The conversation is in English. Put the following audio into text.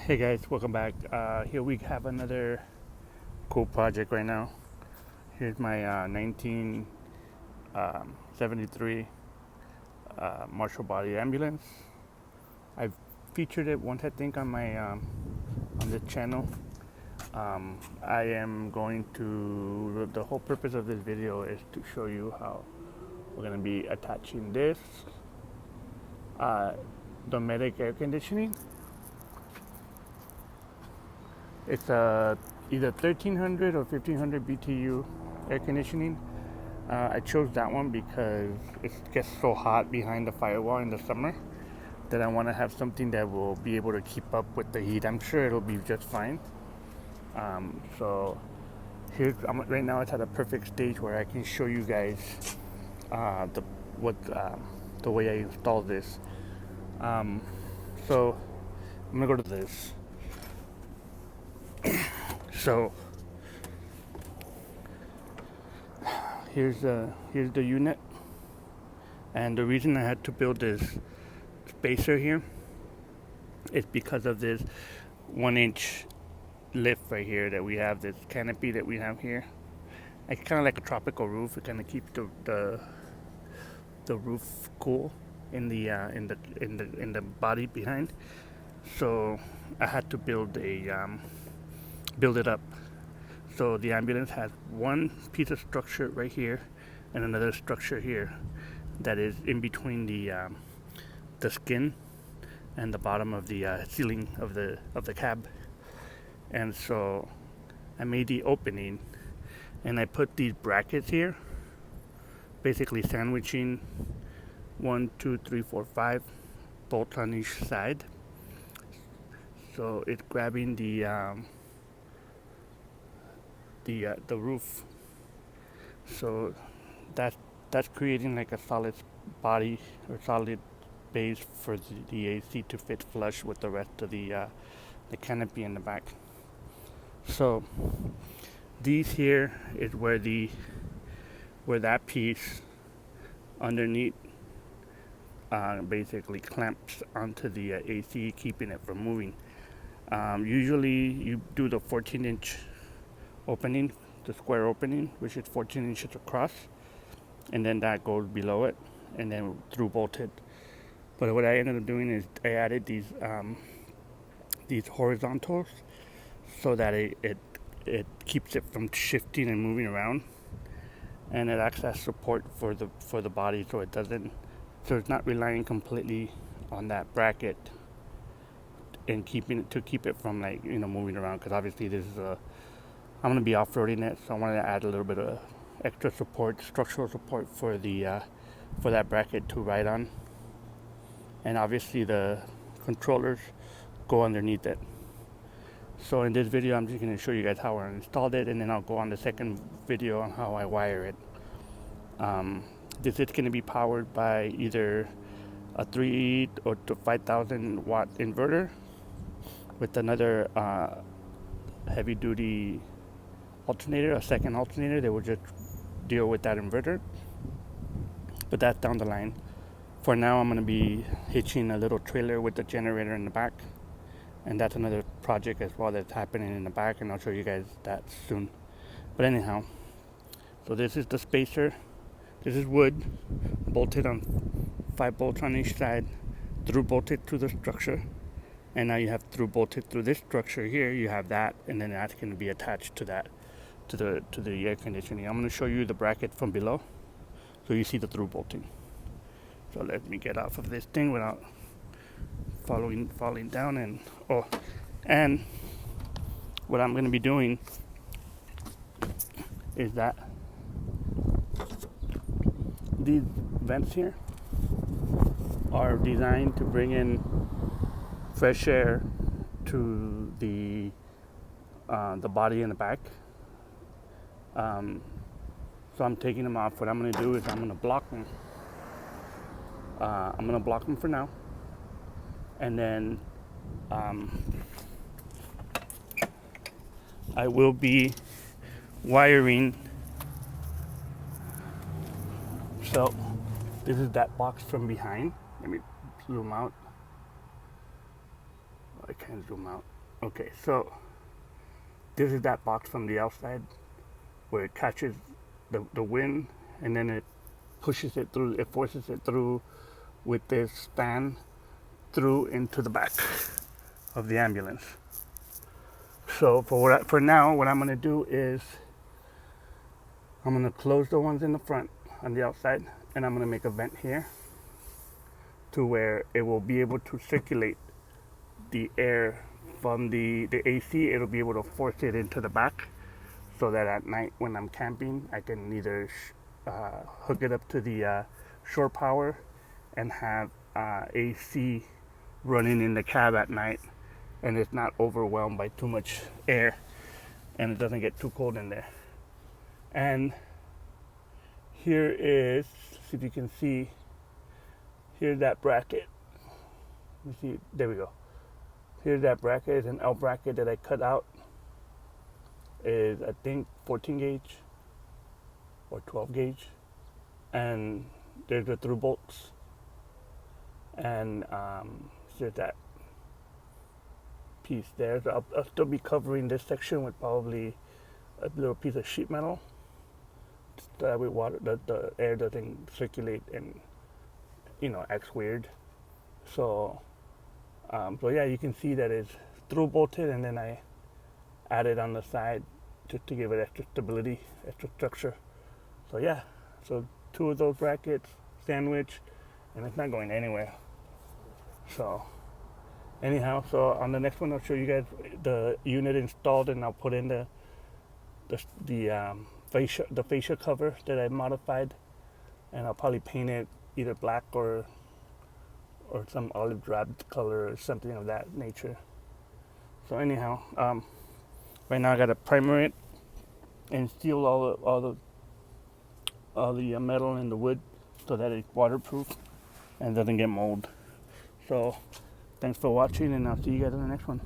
Hey guys, welcome back. Here we have another cool project right now. Here's my 1973 Marshall Body ambulance. I've featured it once, I think, on my on the channel. I am going to. The whole purpose of this video is to show you how we're going to be attaching this Dometic air conditioning. It's either 1300 or 1500 BTU air conditioning. I chose that one because it gets so hot behind the firewall in the summer that I want to have something that will be able to keep up with the heat. I'm sure it'll be just fine. So here, right now it's at a perfect stage where I can show you guys the way I installed this. So I'm gonna go to this. So here's the unit, and the reason I had to build this spacer here is because of this 1-inch lift right here that we have, this canopy that we have here. It's kind of like a tropical roof. It kind of keeps the roof cool in the body behind. So I had to build it up. So the ambulance has one piece of structure right here and another structure here that is in between the skin and the bottom of the ceiling of the cab. And so I made the opening and I put these brackets here, basically sandwiching 1, 2, 3, 4, 5 bolts on each side. So it's grabbing the roof. So that's creating like a solid body or solid base for the AC to fit flush with the rest of the canopy in the back. So these here is where that piece underneath basically clamps onto the AC, keeping it from moving. Usually you do the 14-inch opening, the square opening, which is 14 inches across, and then that goes below it and then through bolted. But what I ended up doing is I added these horizontals so that it keeps it from shifting and moving around, and it acts as support for the body, so it's not relying completely on that bracket and keep it from moving around, because obviously this is I'm going to be off-roading it, so I wanted to add a little bit of extra support, structural support for that bracket to ride on. And obviously the controllers go underneath it. So in this video I'm just going to show you guys how I installed it, and then I'll go on the second video on how I wire it. This is going to be powered by either a 3 or to 5,000 watt inverter with another heavy duty alternator, a second alternator that will just deal with that inverter. But that's down the line. For now, I'm going to be hitching a little trailer with the generator in the back, and that's another project as well that's happening in the back, and I'll show you guys that soon. But anyhow, so this is the spacer. This is wood, bolted on 5 bolts on each side, through bolted to the structure. And now you have through bolted through this structure here. You have that, and then that's going to be attached to that, to the air conditioning. I'm going to show you the bracket from below, so you see the through bolting. So let me get off of this thing without falling down. And what I'm going to be doing is that these vents here are designed to bring in fresh air to the body in the back. So I'm taking them off. What I'm going to do is I'm going to block them. I'm going to block them for now, and then I will be wiring. So this is that box from behind. Let me zoom out. I can't zoom out. Okay, so this is that box from the outside where it catches the wind, and then it pushes it through, it forces it through with this span through into the back of the ambulance. So for now, what I'm gonna do is I'm gonna close the ones in the front on the outside, and I'm gonna make a vent here to where it will be able to circulate the air from the AC. It'll be able to force it into the back, so that at night when I'm camping, I can either hook it up to the shore power and have AC running in the cab at night, and it's not overwhelmed by too much air, and it doesn't get too cold in there. And here is, see if you can see, here's that bracket. You see, there we go. Here's that bracket. It's an L bracket that I cut out. Is I think 14 gauge or 12 gauge, and there's the through bolts, and there's that piece there. So I'll still be covering this section with probably a little piece of sheet metal, so that way water, the air doesn't circulate and acts weird. So so yeah, you can see that it's through bolted, and then I added on the side just to give it extra stability, extra structure. So yeah, so 2 of those brackets sandwich, and it's not going anywhere. So anyhow, so on the next one I'll show you guys the unit installed, and I'll put in the fascia cover that I modified, and I'll probably paint it either black or some olive drab color or something of that nature. So anyhow, right now I gotta primer it and seal all the metal and the wood so that it's waterproof and doesn't get mold. So thanks for watching, and I'll see you guys in the next one.